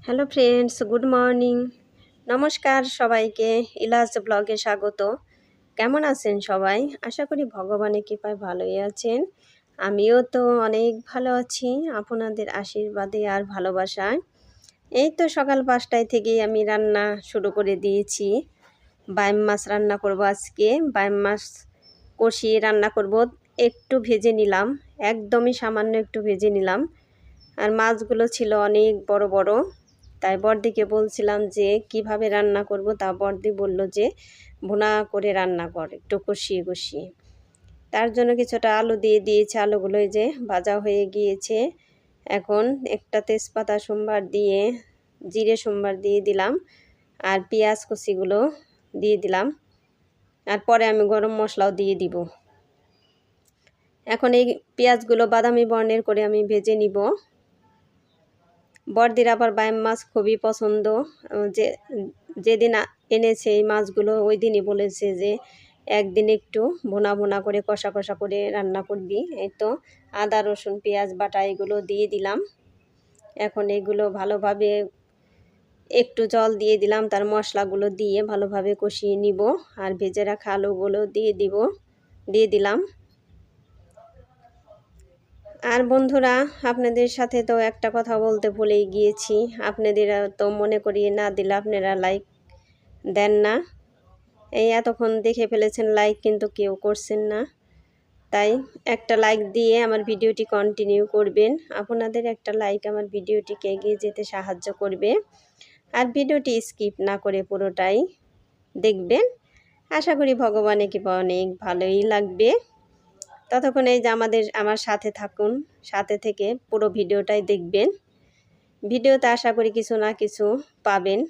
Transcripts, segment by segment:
Hello friends, good morning. নমস্কার সবাইকে, ইলাস ব্লগে স্বাগত। কেমন আছেন সবাই? আশা করি ভগবানের কৃপায় ভালোই আছেন। আমিও তো অনেক ভালো আছি আপনাদের আশীর্বাদে আর ভালোবাসায়। এই তো সকাল 5টায় থেকেই আমি রান্না শুরু করে দিয়েছি। বাইম মাছ রান্না করব আজকে। বাইম মাছ কষিয়ে রান্না করব। একটু ভেজে নিলাম, একদমই সামান্য একটু ভেজে নিলাম। আর মাছগুলো ছিল অনেক বড় বড়। তাই বড়দিকে বলছিলাম যে কিভাবে রান্না করব, তা বড়দি বলল যে ভুনা করে রান্না কর, একটু কষিয়ে কষিয়ে। তার জন্য কিছুটা আলু দিয়ে দিয়েছে, আলুগুলো যে ভাজা হয়ে গিয়েছে। এখন একটা তেজপাতা সোমবার দিয়ে, জিরে সোমবার দিয়ে দিলাম, আর পেঁয়াজ কুচিগুলো দিয়ে দিলাম, আর পরে আমি গরম মশলাও দিয়ে দিব। এখন এই পেঁয়াজগুলো বাদামি বর্ণের করে আমি ভেজে নিব। বড়দির আবার বাইম মাছ খুবই পছন্দ। যে যেদিন এনেছে এই মাছগুলো ওই দিনই বলেছে যে একদিন একটু ভুনা ভুনা করে কষা কষা করে রান্না করবি। এই তো আদা রসুন পেঁয়াজ বাটা এগুলো দিয়ে দিলাম। এখন এগুলো ভালোভাবে একটু জল দিয়ে দিলাম, তার মশলাগুলো দিয়ে ভালোভাবে কষিয়ে নিব। আর ভেজে রাখা আলুগুলো দিয়ে দিলাম। আর বন্ধুরা, আপনাদের সাথে তো একটা কথা বলতে ভুলেই গিয়েছি। আপনাদের তো মনে করিয়ে না দিলে আপনারা লাইক দেন না। এই এতক্ষণ দেখে ফেলেছেন, লাইক কিন্তু কেউ করছেন না। তাই একটা লাইক দিয়ে আমার ভিডিওটি কন্টিনিউ করবেন। আপনাদের একটা লাইক আমার ভিডিওটিকে এগিয়ে যেতে সাহায্য করবে। আর ভিডিওটি স্কিপ না করে পুরোটাই দেখবেন। আশা করি ভগবানের কৃপা অনেক ভালোই লাগবে। ততক্ষণ এই যে আমার সাথে থাকুন, সাথে থেকে পুরো ভিডিওটাই দেখবেন। ভিডিওতে আশা করি কিছু না কিছু পাবেন।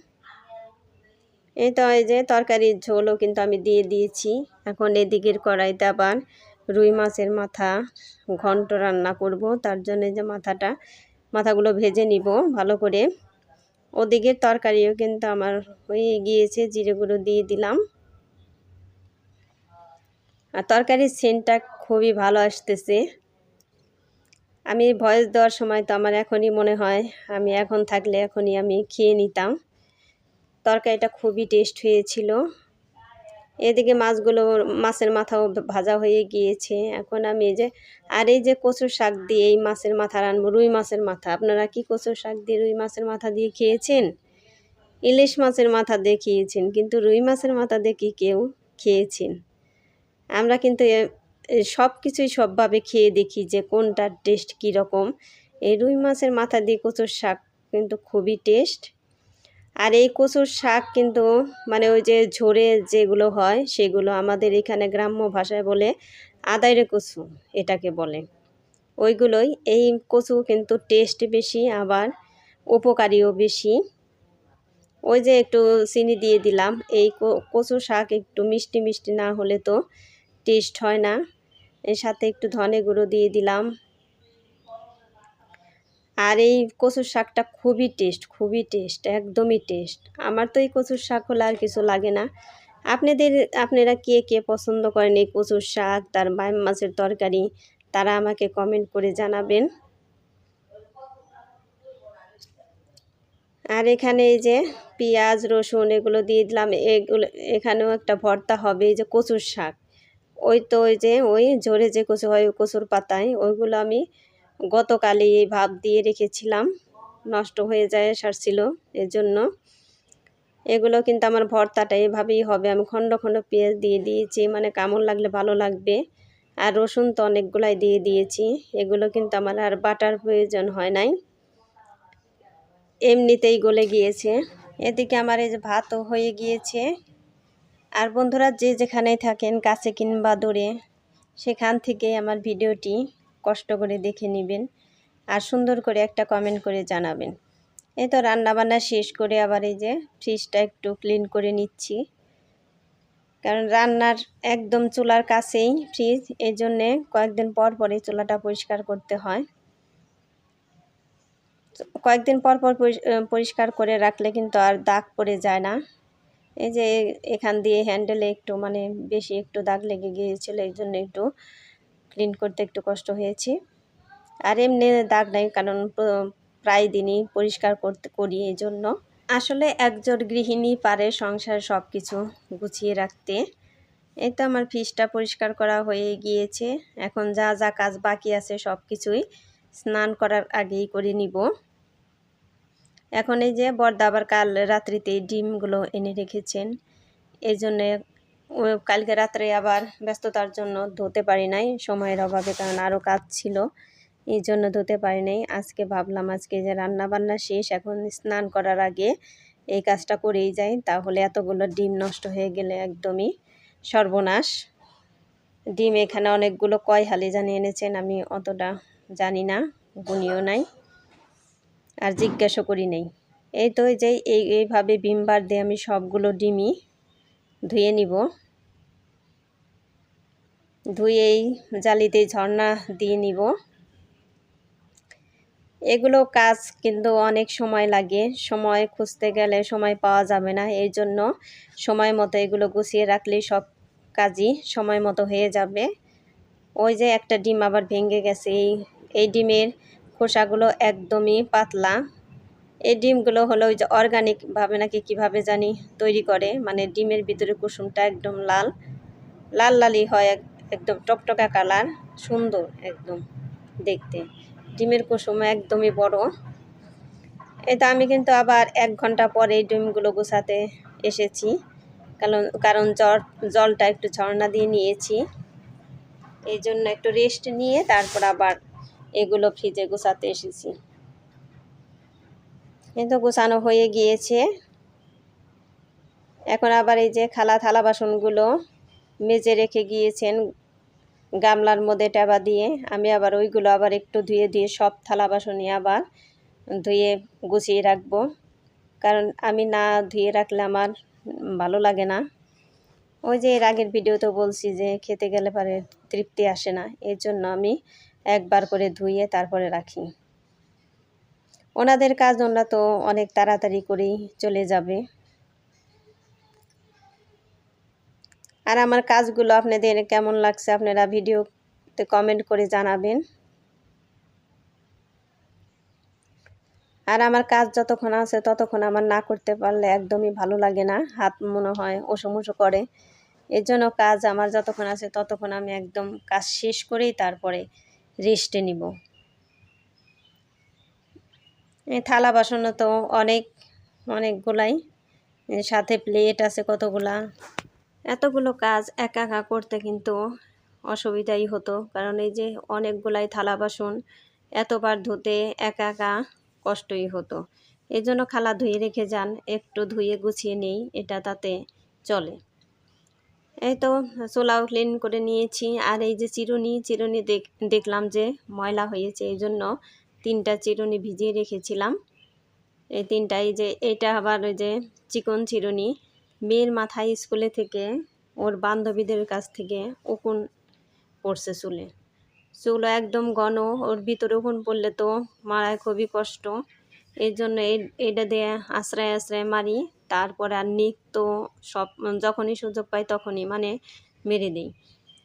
এই তো এই যে তরকারির ঝোলও কিন্তু আমি দিয়ে দিয়েছি। এখন এদিকের কড়াইতে আবার রুই মাছের মাথা ঘন্ট রান্না করব। তার জন্য যে মাথাগুলো ভেজে নিব ভালো করে। ওদিকের তরকারিও কিন্তু আমার হয়ে গিয়েছে, জিরে গুঁড়ো দিয়ে দিলাম। আর তরকারির সেন্টটা খুবই ভালো আসতেছে। আমি ভয়েস দেওয়ার সময় তো আমার এখনই মনে হয় আমি এখন থাকলে এখনই আমি খেয়ে নিতাম। তরকারিটা খুবই টেস্ট হয়েছিল। এদিকে মাছের মাথাও ভাজা হয়ে গিয়েছে। এখন আমি এই যে কচুর শাক দিয়ে এই মাছের মাথা রানবো, রুই মাছের মাথা। আপনারা কি কচুর শাক দিয়ে রুই মাছের মাথা দিয়ে খেয়েছেন? ইলিশ মাছের মাথা দিয়ে খেয়েছেন, কিন্তু রুই মাছের মাথা দিয়ে কি কেউ খেয়েছেন? আমরা কিন্তু সব কিছুই সবভাবে খেয়ে দেখি যে কোনটার টেস্ট কীরকম। এই রুই মাছের মাথা দিয়ে কচুর শাক কিন্তু খুবই টেস্ট। আর এই কচুর শাক কিন্তু মানে ওই যে ঝোরে যেগুলো হয় সেগুলো আমাদের এখানে গ্রাম্য ভাষায় বলে আদাইরে কচু, এটাকে বলে। ওইগুলোই, এই কচু কিন্তু টেস্ট বেশি, আবার উপকারীও বেশি। ওই যে একটু চিনি দিয়ে দিলাম। এই কচু শাক একটু মিষ্টি মিষ্টি না হলে তো টেস্ট হয় না। এর সাথে একটু ধনে গুঁড়ো দিয়ে দিলাম। আর এই কচুর শাকটা খুবই টেস্ট, একদমই টেস্ট। আমার তো এই কচুর শাক হলে আর কিছু লাগে না। আপনারা কে কে পছন্দ করেন এই কচুর শাক, তার বাইম মাছের তরকারি, তারা আমাকে কমেন্ট করে জানাবেন। আর এখানে এই যে পেঁয়াজ রসুন এগুলো দিয়ে দিলাম। এখানেও একটা ভর্তা হবে, এই যে কচুর শাক। ওই ঝোরে যে কচু হয় কচুর পাতায়, ওইগুলো আমি গতকালই ভাপ দিয়ে রেখেছিলাম, নষ্ট হয়ে যায় সারছিল এজন্য। এগুলো কিন্তু আমার ভর্তাটা এভাবেই হবে। আমি খণ্ড খণ্ড পেঁয়াজ দিয়ে দিয়েছি, মানে কামড় লাগলে ভালো লাগবে। আর রসুন তো অনেকগুলাই দিয়ে দিয়েছি। এগুলো কিন্তু আমার আর বাটার প্রয়োজন হয় নাই, এমনিতেই গলে গিয়েছে। এদিকে আমার এই যে ভাতও হয়ে গিয়েছে। আর বন্ধুরা, যে যেখানেই থাকেন, কাছে কিংবা দূরে, সেখান থেকে আমার ভিডিওটি কষ্ট করে দেখে নেবেন আর সুন্দর করে একটা কমেন্ট করে জানাবেন। এই তো রান্নাবান্না শেষ করে আবার এই যে ফ্রিজটা একটু ক্লিন করে নিচ্ছি, কারণ রান্নার একদম চুলার কাছেই ফ্রিজ, এই জন্যে কয়েকদিন পর পরই চুলাটা পরিষ্কার করতে হয়। কয়েকদিন পর পর পরিষ্কার করে রাখলে কিন্তু আর দাগ পড়ে যায় না। এই যে এখান দিয়ে হ্যান্ডেলে একটু মানে বেশি একটু দাগ লেগে গিয়েছিল, এই জন্য একটু ক্লিন করতে একটু কষ্ট হয়েছে। আর এমনি দাগ নাই, কারণ প্রায় দিনই পরিষ্কার করি এই জন্য। আসলে একজন গৃহিণী পারে সংসার সব কিছু গুছিয়ে রাখতে। এই তো আমার ফ্রিজটা পরিষ্কার করা হয়ে গিয়েছে। এখন যা যা কাজ বাকি আছে সব কিছুই স্নান করার আগেই করে নিব। এখন এই যে বড়দা আবার কাল রাত্রিতে ডিমগুলো এনে রেখেছেন, এই জন্যে কালকে রাত্রে আবার ব্যস্ততার জন্য ধুতে পারি নাই, সময়ের অভাবে, কারণ আরও কাজ ছিল, এই জন্য ধুতে পারি নাই। আজকে ভাবলাম আজকে যে রান্না বান্না শেষ, এখন স্নান করার আগে এই কাজটা করেই যাই, তাহলে এতগুলো ডিম নষ্ট হয়ে গেলে একদমই সর্বনাশ। ডিম এখানে অনেকগুলো, কয় হালি জানি এনেছেন আমি অতটা জানি না, গুনিও নাই আর জিজ্ঞাসা করি নেই। এই তো যে এইভাবে ভিমবার দিয়ে আমি সবগুলো ডিমই ধুয়ে নিব। ধুয়ে এই জালিতে ঝর্ণা দিয়ে নিব। এগুলো কাজ কিন্তু অনেক সময় লাগে, সময় খুঁজতে গেলে সময় পাওয়া যাবে না, এই জন্য সময় মতো এগুলো গুছিয়ে রাখলেই সব কাজই সময় মতো হয়ে যাবে। ওই যে একটা ডিম আবার ভেঙে গেছে, এই ডিমের খোসাগুলো একদমই পাতলা। এই ডিমগুলো হলো ওই যে অর্গানিকভাবে নাকি কীভাবে জানি তৈরি করে, মানে ডিমের ভিতরে কুসুমটা একদম লাল লাল লালই হয়, একদম টকটকা কালার, সুন্দর একদম দেখতে। ডিমের কুসুম একদমই বড়। এটা আমি কিন্তু আবার 1 ঘন্টা পরে ডিমগুলো গোছাতে এসেছি, কারণ জলটা একটু ঝর্ণা দিয়ে নিয়েছি, এই জন্য একটু রেস্ট নিয়ে তারপর আবার এগুলো ফ্রিজে গোছাতে এসেছি। কিন্তু গোছানো হয়ে গিয়েছে। এখন আবার এই যে খালা থালা বাসনগুলো মেজে রেখে গিয়েছেন গামলার মধ্যে টাবা দিয়ে, আমি আবার ওইগুলো আবার একটু ধুয়ে দিয়ে সব থালা বাসনই আবার ধুয়ে গুছিয়ে রাখবো, কারণ আমি না ধুয়ে রাখলে আমার ভালো লাগে না। ওই যে এর আগের ভিডিওতে বলছি যে খেতে গেলে পরে তৃপ্তি আসে না, এই জন্য আমি একবার করে ধুয়ে তারপরে রাখি। ওনাদের কাজ ওনারা তো অনেক তাড়াতাড়ি করেই চলে যাবে। আর আমার কাজগুলো আপনাদের কেমন লাগছে আপনারা ভিডিওতে কমেন্ট করে জানাবেন। আর আমার কাজ যতক্ষণ আছে ততক্ষণ আমার না করতে পারলে একদমই ভালো লাগে না, হাত মনে হয় ওসমোসো করে। এর জন্য কাজ আমার যতক্ষণ আছে ততক্ষণ আমি একদম কাজ শেষ করেই তারপরে রেস্টে নিব। এই থালা বাসনও তো অনেকগুলাই, সাথে প্লেট আছে কতগুলা। এতগুলো কাজ একা একা করতে কিন্তু অসুবিধাই হতো, কারণ এই যে অনেকগুলাই থালা বাসন এতবার ধুতে একা একা কষ্টই হতো। এই জন্য খালা ধুয়ে রেখে যান, একটু ধুয়ে গুছিয়ে নেই, এটা তাতে চলে। এই তো চুলাও ক্লিন করে নিয়েছি। আর এই যে চিরুনি দেখলাম যে ময়লা হয়েছে, এই জন্য 3টা চিরুনি ভিজিয়ে রেখেছিলাম। এই 3টাই যে এটা আবার ওই যে চিকন চিরুনি, মেয়ের মাথায় স্কুলে থেকে ওর বান্ধবীদের কাছ থেকে উকুন পড়ছে চুলও একদম ঘন, ওর ভিতরে উকুন পড়লে তো মারায় খুবই কষ্ট, এই জন্য এটা দিয়ে আশ্রয় আশ্রয় মারি, তারপরে আর নিত্য সব যখনই সুযোগ পাই তখনই মানে মেরে দিই।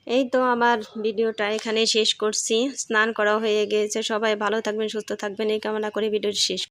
এই তো আমার ভিডিওটা এখানে শেষ করছি, স্নান করা হয়ে গিয়েছে। সবাই ভালো থাকবেন, সুস্থ থাকবেন এই কামনা করে ভিডিওটি শেষ।